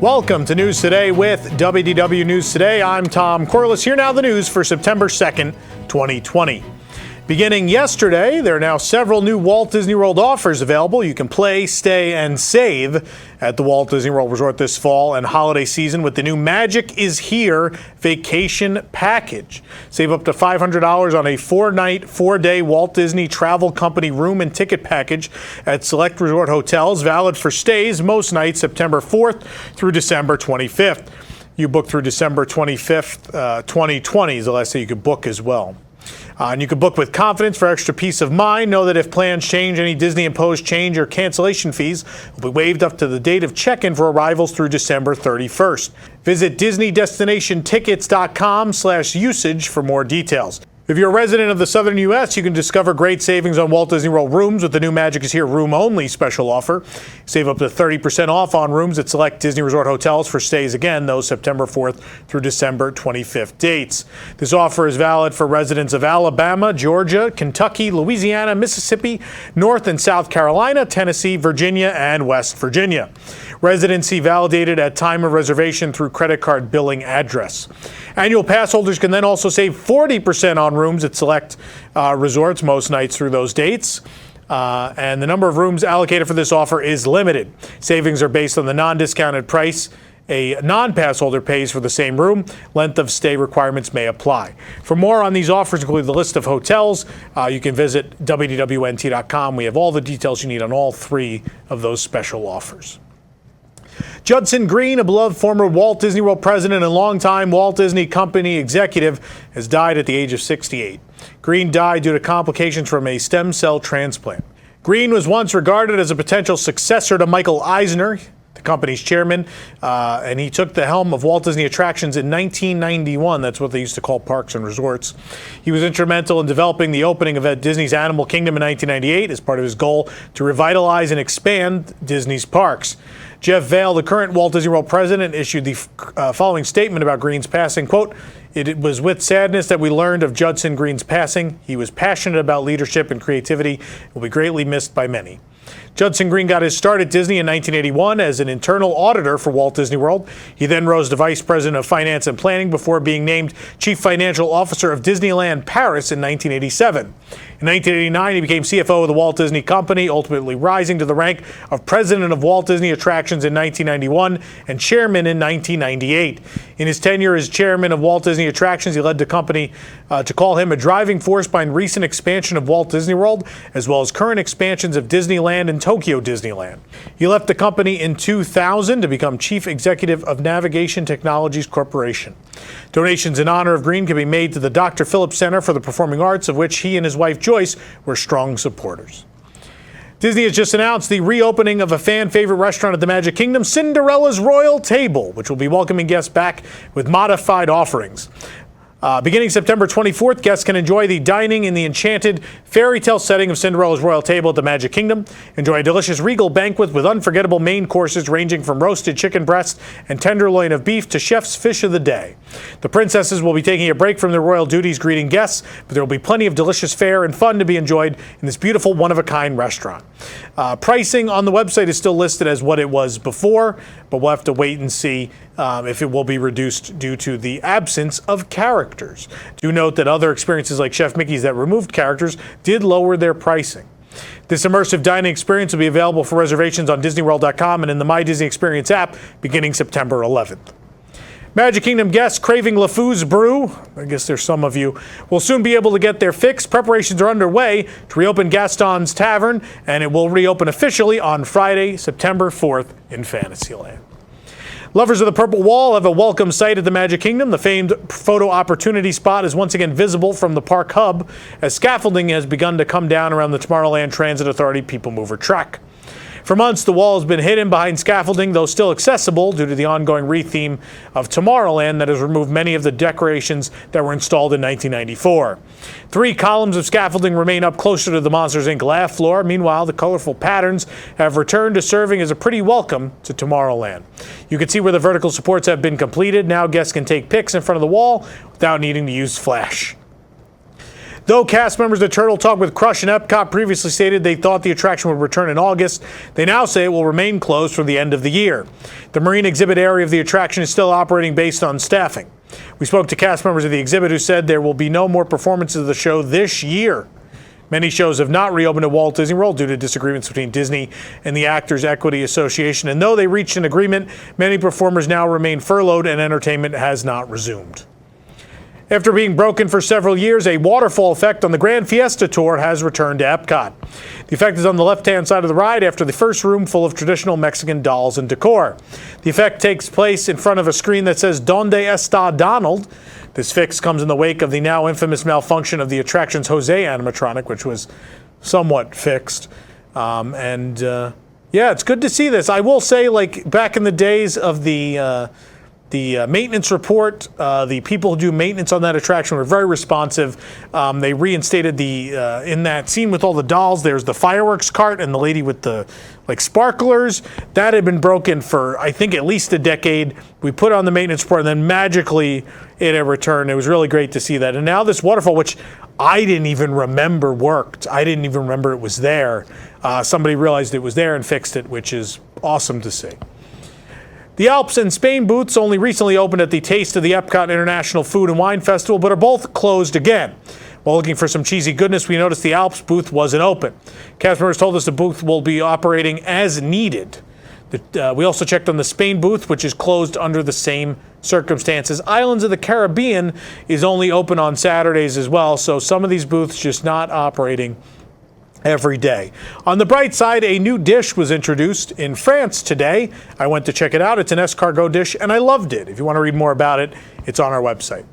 Welcome to News Today with WDW News Today. I'm Tom Corliss. Here now the news for September 2nd, 2020. Beginning yesterday, there are now several new Walt Disney World offers available. You can play, stay, and save at the Walt Disney World Resort this fall and holiday season with the new Magic is Here vacation package. Save up to $500 on a 4-night, 4-day Walt Disney Travel Company room and ticket package at select resort hotels, valid for stays most nights September 4th through December 25th. You book through December 25th, 2020 is the last day you could book as well. And you can book with confidence for extra peace of mind. Know that if plans change, any Disney-imposed change or cancellation fees will be waived up to the date of check-in for arrivals through December 31st. Visit DisneyDestinationTickets.com/usage for more details. If you're a resident of the southern U.S., you can discover great savings on Walt Disney World rooms with the new Magic is Here room-only special offer. Save up to 30% off on rooms at select Disney Resort hotels for stays again, those September 4th through December 25th dates. This offer is valid for residents of Alabama, Georgia, Kentucky, Louisiana, Mississippi, North and South Carolina, Tennessee, Virginia, and West Virginia. Residency validated at time of reservation through credit card billing address. Annual pass holders can then also save 40% on rooms at select resorts most nights through those dates. And the number of rooms allocated for this offer is limited. Savings are based on the non-discounted price a non-pass holder pays for the same room. Length of stay requirements may apply. For more on these offers, including the list of hotels, you can visit WDWNT.com. We have all the details you need on all three of those special offers. Judson Green, a beloved former Walt Disney World president and longtime Walt Disney Company executive, has died at the age of 68. Green died due to complications from a stem cell transplant. Green was once regarded as a potential successor to Michael Eisner, the company's chairman, and he took the helm of Walt Disney Attractions in 1991. That's what they used to call parks and resorts. He was instrumental in developing the opening of Disney's Animal Kingdom in 1998 as part of his goal to revitalize and expand Disney's parks. Jeff Vail, the current Walt Disney World president, issued the following statement about Green's passing, quote, "It was with sadness that we learned of Judson Green's passing. He was passionate about leadership and creativity and will be greatly missed by many." Judson Green got his start at Disney in 1981 as an internal auditor for Walt Disney World. He then rose to vice president of finance and planning before being named chief financial officer of Disneyland Paris in 1987. In 1989, he became CFO of the Walt Disney Company, ultimately rising to the rank of president of Walt Disney Attractions in 1991 and chairman in 1998. In his tenure as chairman of Walt Disney Attractions, he led the company to call him a driving force behind recent expansion of Walt Disney World, as well as current expansions of Disneyland and Tokyo Disneyland. He left the company in 2000 to become chief executive of Navigation Technologies Corporation. Donations in honor of Green can be made to the Dr. Phillips Center for the Performing Arts, of which he and his wife Joyce were strong supporters. Disney has just announced the reopening of a fan-favorite restaurant at the Magic Kingdom, Cinderella's Royal Table, which will be welcoming guests back with modified offerings. Beginning September 24th, guests can enjoy the dining in the enchanted fairy tale setting of Cinderella's Royal Table at the Magic Kingdom. Enjoy a delicious regal banquet with unforgettable main courses ranging from roasted chicken breast and tenderloin of beef to chef's fish of the day. The princesses will be taking a break from their royal duties greeting guests, but there will be plenty of delicious fare and fun to be enjoyed in this beautiful one-of-a-kind restaurant. Pricing on the website is still listed as what it was before, but we'll have to wait and see if it will be reduced due to the absence of characters. Do note that other experiences like Chef Mickey's that removed characters did lower their pricing. This immersive dining experience will be available for reservations on DisneyWorld.com and in the My Disney Experience app beginning September 11th. Magic Kingdom guests craving LeFou's brew, I guess there's some of you, will soon be able to get their fix. Preparations are underway to reopen Gaston's Tavern, and it will reopen officially on Friday, September 4th in Fantasyland. Lovers of the Purple Wall have a welcome sight at the Magic Kingdom. The famed photo opportunity spot is once again visible from the park hub as scaffolding has begun to come down around the Tomorrowland Transit Authority People Mover track. For months, the wall has been hidden behind scaffolding, though still accessible due to the ongoing retheme of Tomorrowland that has removed many of the decorations that were installed in 1994. 3 columns of scaffolding remain up closer to the Monsters, Inc. laugh floor. Meanwhile, the colorful patterns have returned to serving as a pretty welcome to Tomorrowland. You can see where the vertical supports have been completed. Now guests can take pics in front of the wall without needing to use flash. Though cast members of Turtle Talk with Crush and Epcot previously stated they thought the attraction would return in August, they now say it will remain closed for the end of the year. The marine exhibit area of the attraction is still operating based on staffing. We spoke to cast members of the exhibit who said there will be no more performances of the show this year. Many shows have not reopened at Walt Disney World due to disagreements between Disney and the Actors Equity Association. And though they reached an agreement, many performers now remain furloughed and entertainment has not resumed. After being broken for several years, a waterfall effect on the Grand Fiesta Tour has returned to Epcot. The effect is on the left-hand side of the ride after the first room full of traditional Mexican dolls and decor. The effect takes place in front of a screen that says "Donde está Donald?" This fix comes in the wake of the now infamous malfunction of the attraction's Jose animatronic, which was somewhat fixed. Yeah, it's good to see this. I will say, like back in the days of the maintenance report, the people who do maintenance on that attraction were very responsive. They reinstated in that scene with all the dolls, there's the fireworks cart and the lady with the sparklers. That had been broken for, I think, at least a decade. We put on the maintenance report and then magically it had returned. It was really great to see that. And now this waterfall, which I didn't even remember worked. I didn't even remember it was there. Somebody realized it was there and fixed it, which is awesome to see. The Alps and Spain booths only recently opened at the Taste of the Epcot International Food and Wine Festival, but are both closed again. While looking for some cheesy goodness, we noticed the Alps booth wasn't open. Cast members told us the booth will be operating as needed. We also checked on the Spain booth, which is closed under the same circumstances. Islands of the Caribbean is only open on Saturdays as well, so some of these booths just not operating every day. On the bright side, a new dish was introduced in France today. I went to check it out. It's an escargot dish, and I loved it. If you want to read more about it, it's on our website.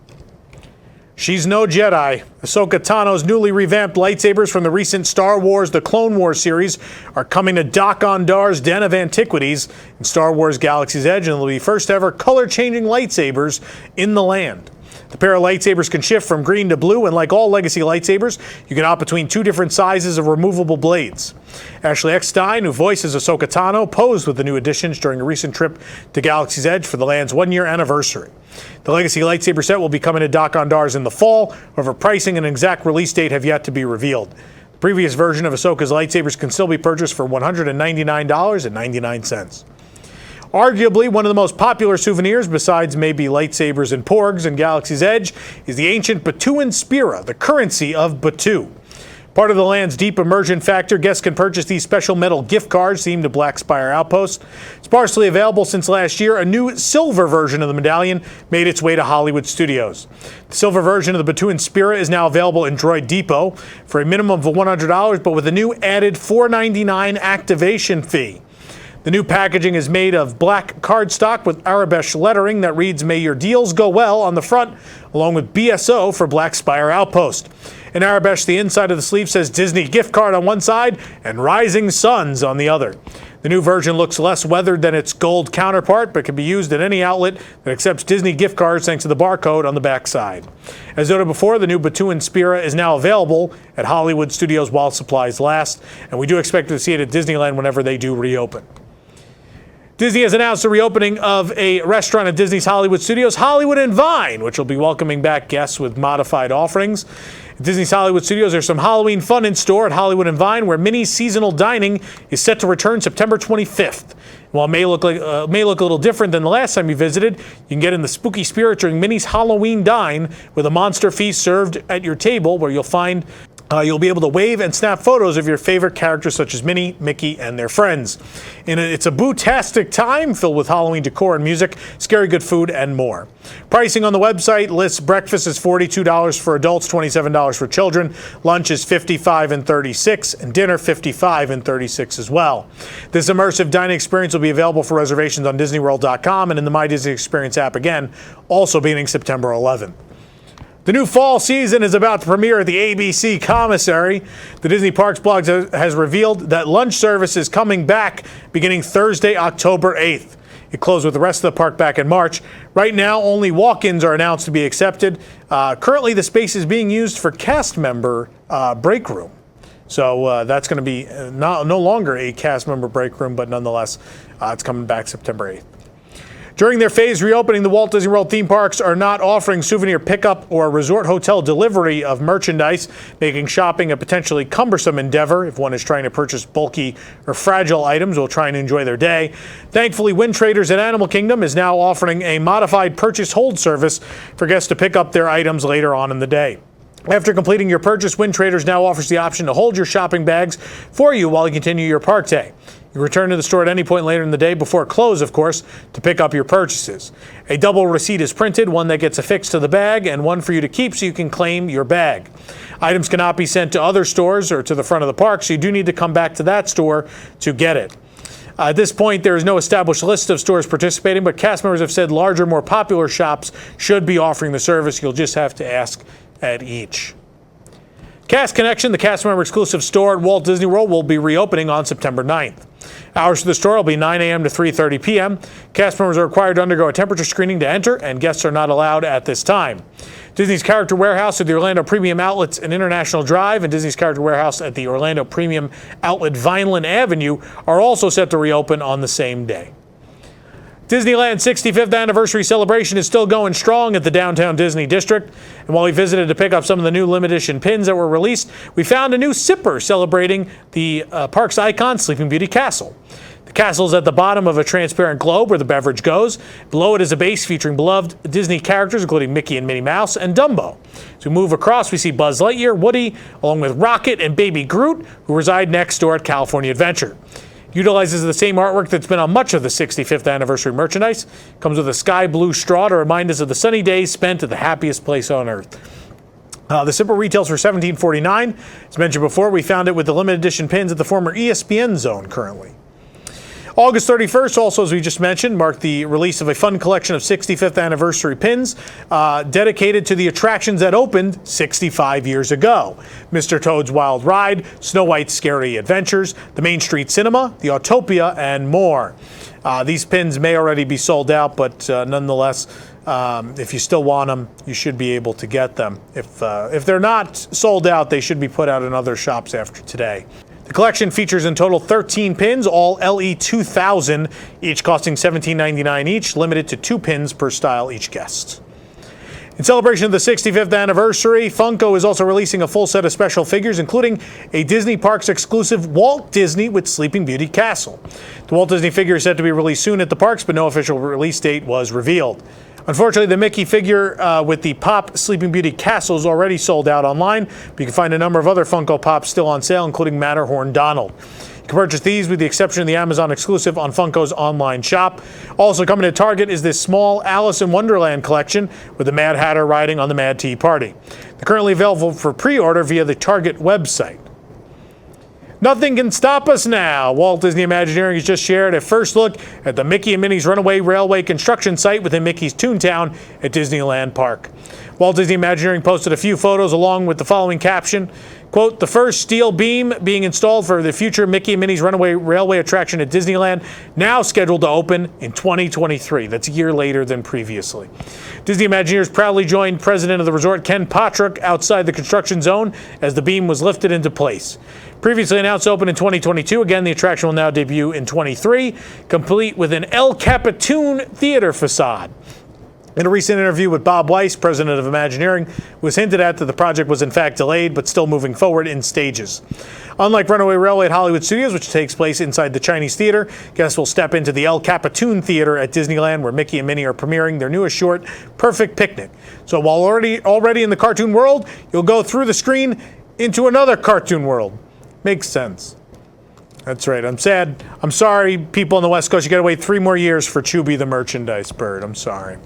She's no Jedi. Ahsoka Tano's newly revamped lightsabers from the recent Star Wars The Clone Wars series are coming to Dok-Ondar's Den of Antiquities in Star Wars Galaxy's Edge, and they'll be first ever color-changing lightsabers in the land. The pair of lightsabers can shift from green to blue, and like all legacy lightsabers, you can opt between two different sizes of removable blades. Ashley Eckstein, who voices Ahsoka Tano, posed with the new additions during a recent trip to Galaxy's Edge for the land's one-year anniversary. The legacy lightsaber set will be coming to Dok-Ondar's in the fall. However, pricing and exact release date have yet to be revealed. The previous version of Ahsoka's lightsabers can still be purchased for $199.99. Arguably, one of the most popular souvenirs, besides maybe lightsabers and porgs in Galaxy's Edge, is the ancient Batuan Spira, the currency of Batuu. Part of the land's deep immersion factor, guests can purchase these special metal gift cards themed to Black Spire Outpost. Sparsely available since last year, a new silver version of the medallion made its way to Hollywood Studios. The silver version of the Batuan Spira is now available in Droid Depot for a minimum of $100, but with a new added $4.99 activation fee. The new packaging is made of black cardstock with Arabesh lettering that reads, "May your deals go well" on the front, along with BSO for Black Spire Outpost. In Arabesh, the inside of the sleeve says Disney gift card on one side and Rising Suns on the other. The new version looks less weathered than its gold counterpart, but can be used at any outlet that accepts Disney gift cards thanks to the barcode on the back side. As noted before, the new Batuan Spira is now available at Hollywood Studios while supplies last, and we do expect to see it at Disneyland whenever they do reopen. Disney has announced the reopening of a restaurant at Disney's Hollywood Studios, Hollywood and Vine, which will be welcoming back guests with modified offerings. At Disney's Hollywood Studios, there's some Halloween fun in store at Hollywood and Vine, where Minnie's seasonal dining is set to return September 25th. While it may look a little different than the last time you visited, you can get in the spooky spirit during Minnie's Halloween Dine with a monster feast served at your table, where you'll be able to wave and snap photos of your favorite characters such as Minnie, Mickey, and their friends. It's a boo-tastic time filled with Halloween decor and music, scary good food, and more. Pricing on the website lists breakfast is $42 for adults, $27 for children. Lunch is $55 and $36, and dinner $55 and $36 as well. This immersive dining experience will be available for reservations on DisneyWorld.com and in the My Disney Experience app again, also beginning September 11th. The new fall season is about to premiere at the ABC Commissary. The Disney Parks blog has revealed that lunch service is coming back beginning Thursday, October 8th. It closed with the rest of the park back in March. Right now, only walk-ins are announced to be accepted. Currently, the space is being used for cast member break room. So that's going to be no longer a cast member break room, but nonetheless, it's coming back September 8th. During their phased reopening, the Walt Disney World theme parks are not offering souvenir pickup or resort hotel delivery of merchandise, making shopping a potentially cumbersome endeavor if one is trying to purchase bulky or fragile items while trying to enjoy their day. Thankfully, Wind Traders at Animal Kingdom is now offering a modified purchase hold service for guests to pick up their items later on in the day. After completing your purchase, Wind Traders now offers the option to hold your shopping bags for you while you continue your park day. You return to the store at any point later in the day, before close, of course, to pick up your purchases. A double receipt is printed, one that gets affixed to the bag and one for you to keep so you can claim your bag. Items cannot be sent to other stores or to the front of the park, so you do need to come back to that store to get it. At this point, there is no established list of stores participating, but cast members have said larger, more popular shops should be offering the service. You'll just have to ask at each. Cast Connection, the cast member exclusive store at Walt Disney World, will be reopening on September 9th. Hours for the store will be 9 a.m. to 3:30 p.m. Cast members are required to undergo a temperature screening to enter, and guests are not allowed at this time. Disney's Character Warehouse at the Orlando Premium Outlets and International Drive and Disney's Character Warehouse at the Orlando Premium Outlet Vineland Avenue are also set to reopen on the same day. Disneyland's 65th anniversary celebration is still going strong at the downtown Disney district. And while we visited to pick up some of the new limited edition pins that were released, we found a new sipper celebrating the park's icon, Sleeping Beauty Castle. The castle is at the bottom of a transparent globe where the beverage goes. Below it is a base featuring beloved Disney characters, including Mickey and Minnie Mouse and Dumbo. As we move across, we see Buzz Lightyear, Woody, along with Rocket and Baby Groot, who reside next door at California Adventure. Utilizes the same artwork that's been on much of the 65th anniversary merchandise. Comes with a sky blue straw to remind us of the sunny days spent at the happiest place on earth. The sipper retails for $17.49. As mentioned before, we found it with the limited edition pins at the former ESPN zone currently. August 31st, also, as we just mentioned, marked the release of a fun collection of 65th anniversary pins dedicated to the attractions that opened 65 years ago. Mr. Toad's Wild Ride, Snow White's Scary Adventures, the Main Street Cinema, the Autopia, and more. These pins may already be sold out, but nonetheless, if you still want them, you should be able to get them. If they're not sold out, they should be put out in other shops after today. The collection features in total 13 pins, all LE 2000, each costing $17.99 each, limited to 2 pins per style each guest. In celebration of the 65th anniversary, Funko is also releasing a full set of special figures, including a Disney Parks exclusive Walt Disney with Sleeping Beauty Castle. The Walt Disney figure is set to be released soon at the parks, but no official release date was revealed. Unfortunately, the Mickey figure with the Pop Sleeping Beauty Castle is already sold out online, but you can find a number of other Funko Pops still on sale, including Matterhorn Donald. You can purchase these with the exception of the Amazon exclusive on Funko's online shop. Also coming to Target is this small Alice in Wonderland collection with the Mad Hatter riding on the Mad Tea Party. They're currently available for pre-order via the Target website. Nothing can stop us now. Walt Disney Imagineering has just shared a first look at the Mickey and Minnie's Runaway Railway construction site within Mickey's Toontown at Disneyland Park. Walt Disney Imagineering posted a few photos along with the following caption, quote, "The first steel beam being installed for the future Mickey and Minnie's Runaway Railway attraction at Disneyland, now scheduled to open in 2023. That's a year later than previously. Disney Imagineers proudly joined President of the resort Ken Potrock outside the construction zone as the beam was lifted into place. Previously announced to open in 2022, again the attraction will now debut in 23, complete with an El Capitan theater facade. In a recent interview with Bob Weiss, president of Imagineering, it was hinted at that the project was in fact delayed but still moving forward in stages. Unlike Runaway Railway at Hollywood Studios, which takes place inside the Chinese theater, guests will step into the El Capitan Theater at Disneyland, where Mickey and Minnie are premiering their newest short, Perfect Picnic. So while already in the cartoon world, you'll go through the screen into another cartoon world. Makes sense. That's right. I'm sad. I'm sorry, people on the West Coast. You got to wait 3 more years for Chubby the merchandise bird. I'm sorry.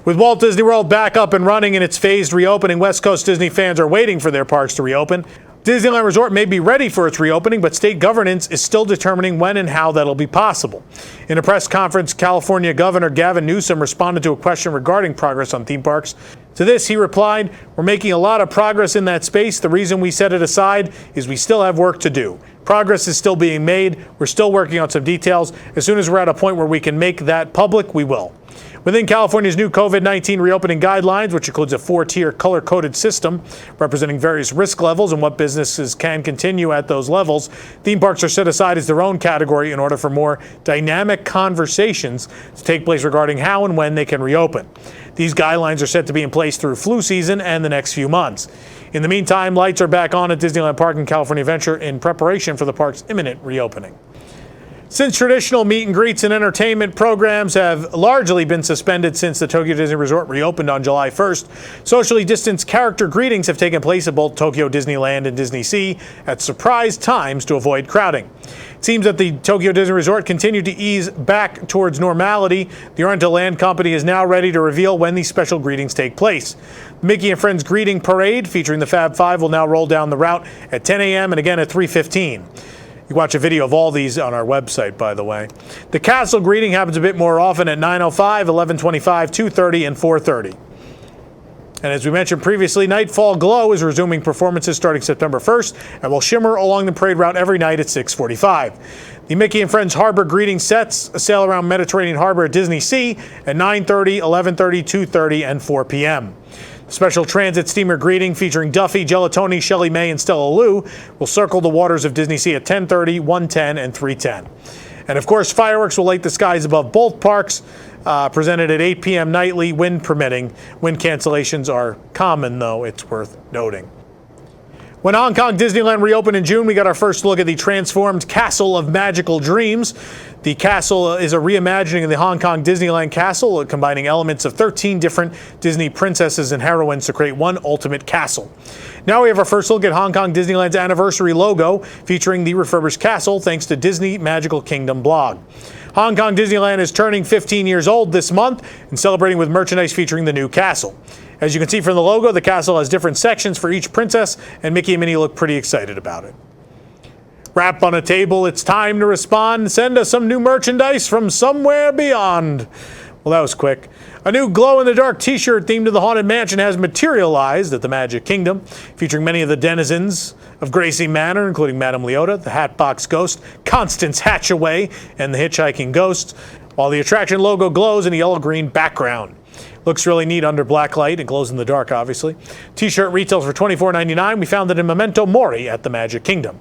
With Walt Disney World back up and running in its phased reopening, West Coast Disney fans are waiting for their parks to reopen. Disneyland Resort may be ready for its reopening, but state governance is still determining when and how that'll be possible. In a press conference, California Governor Gavin Newsom responded to a question regarding progress on theme parks. To this, he replied, "We're making a lot of progress in that space. The reason we set it aside is we still have work to do. Progress is still being made. We're still working on some details. As soon as we're at a point where we can make that public, we will." Within California's new COVID-19 reopening guidelines, which includes a 4-tier color-coded system representing various risk levels and what businesses can continue at those levels, theme parks are set aside as their own category in order for more dynamic conversations to take place regarding how and when they can reopen. These guidelines are set to be in place through flu season and the next few months. In the meantime, lights are back on at Disneyland Park and California Adventure in preparation for the park's imminent reopening. Since traditional meet and greets and entertainment programs have largely been suspended since the Tokyo Disney Resort reopened on July 1st, socially distanced character greetings have taken place at both Tokyo Disneyland and Disney Sea at surprise times to avoid crowding. It seems that the Tokyo Disney Resort continued to ease back towards normality. The Oriental Land Company is now ready to reveal when these special greetings take place. The Mickey and Friends Greeting Parade featuring the Fab Five will now roll down the route at 10 a.m. and again at 3:15. You can watch a video of all these on our website, by the way. The castle greeting happens a bit more often at 9:05, 11:25, 2:30, and 4:30. And as we mentioned previously, Nightfall Glow is resuming performances starting September 1st and will shimmer along the parade route every night at 6:45. The Mickey and Friends Harbor Greeting sets sail around Mediterranean Harbor at Disney Sea at 9:30, 11:30, 2:30, and 4 p.m. Special transit steamer greeting featuring Duffy, Gelatoni, Shelley May, and Stella Lou will circle the waters of Disney Sea at 10:30, 1:10, and 3:10. And of course, fireworks will light the skies above both parks, presented at 8 p.m. nightly, wind permitting. Wind cancellations are common, though, it's worth noting. When Hong Kong Disneyland reopened in June, we got our first look at the transformed Castle of Magical Dreams. The castle is a reimagining of the Hong Kong Disneyland castle, combining elements of 13 different Disney princesses and heroines to create one ultimate castle. Now we have our first look at Hong Kong Disneyland's anniversary logo, featuring the refurbished castle, thanks to Disney Magical Kingdom blog. Hong Kong Disneyland is turning 15 years old this month and celebrating with merchandise featuring the new castle. As you can see from the logo, the castle has different sections for each princess, and Mickey and Minnie look pretty excited about it. Wrap on a table, it's time to respond. Send us some new merchandise from somewhere beyond. Well, that was quick. A new glow-in-the-dark t-shirt themed to the Haunted Mansion has materialized at the Magic Kingdom, featuring many of the denizens of Gracie Manor, including Madame Leota, the Hatbox Ghost, Constance Hatchaway, and the Hitchhiking Ghost, while the attraction logo glows in a yellow-green background. Looks really neat under black light. It glows in the dark, obviously. T-shirt retails for $24.99. We found it in Memento Mori at the Magic Kingdom.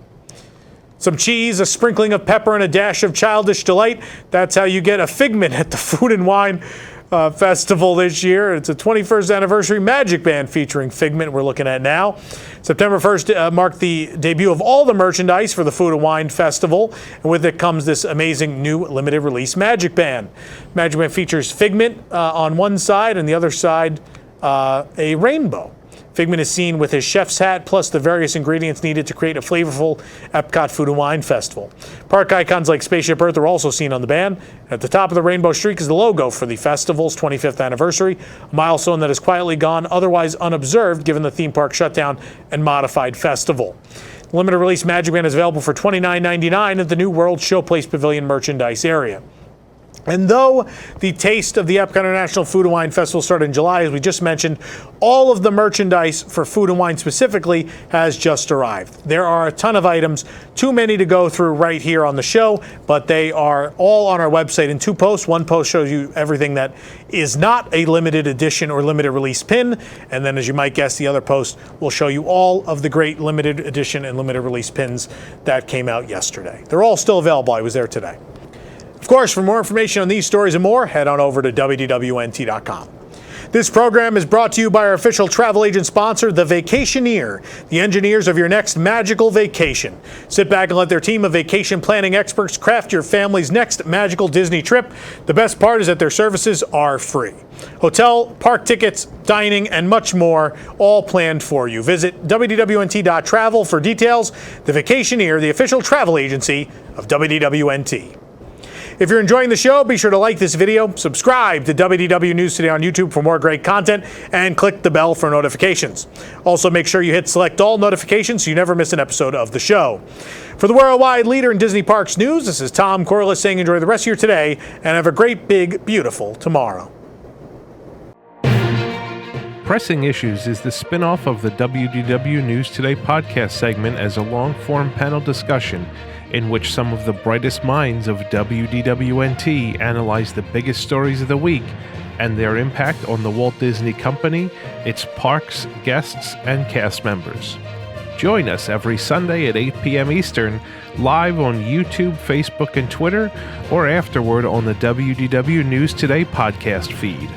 Some cheese, a sprinkling of pepper, and a dash of childish delight. That's how you get a Figment at the Food and Wine Festival this year. It's a 21st anniversary Magic Band featuring Figment we're looking at now. September 1st marked the debut of all the merchandise for the Food and Wine Festival, and with it comes this amazing new limited release Magic Band. Magic Band features Figment on one side, and the other side a rainbow. Figment is seen with his chef's hat, plus the various ingredients needed to create a flavorful Epcot Food and Wine Festival. Park icons like Spaceship Earth are also seen on the band. At the top of the rainbow streak is the logo for the festival's 25th anniversary, a milestone that has quietly gone otherwise unobserved given the theme park shutdown and modified festival. The limited release Magic Band is available for $29.99 at the new World Showplace Pavilion merchandise area. And though the taste of the Epcot International Food and Wine Festival started in July, as we just mentioned, all of the merchandise for Food and Wine specifically has just arrived. There are a ton of items, too many to go through right here on the show, but they are all on our website in two posts. One post shows you everything that is not a limited edition or limited release pin, and then, as you might guess, the other post will show you all of the great limited edition and limited release pins that came out yesterday. They're all still available. I was there today. Of course, for more information on these stories and more, head on over to WDWNT.com. This program is brought to you by our official travel agent sponsor, the Vacationeer, the engineers of your next magical vacation. Sit back and let their team of vacation planning experts craft your family's next magical Disney trip. The best part is that their services are free. Hotel, park tickets, dining, and much more, all planned for you. Visit WDWNT.travel for details. The Vacationeer, the official travel agency of WDWNT. If you're enjoying the show, be sure to like this video, subscribe to WDW News Today on YouTube for more great content, and click the bell for notifications. Also, make sure you hit select all notifications so you never miss an episode of the show. For the worldwide leader in Disney Parks news, this is Tom Corliss saying enjoy the rest of your today and have a great, big, beautiful tomorrow. Pressing Issues is the spin-off of the WDW News Today podcast segment as a long-form panel discussion in which some of the brightest minds of WDWNT analyze the biggest stories of the week and their impact on the Walt Disney Company, its parks, guests, and cast members. Join us every Sunday at 8 p.m. Eastern, live on YouTube, Facebook, and Twitter, or afterward on the WDW News Today podcast feed.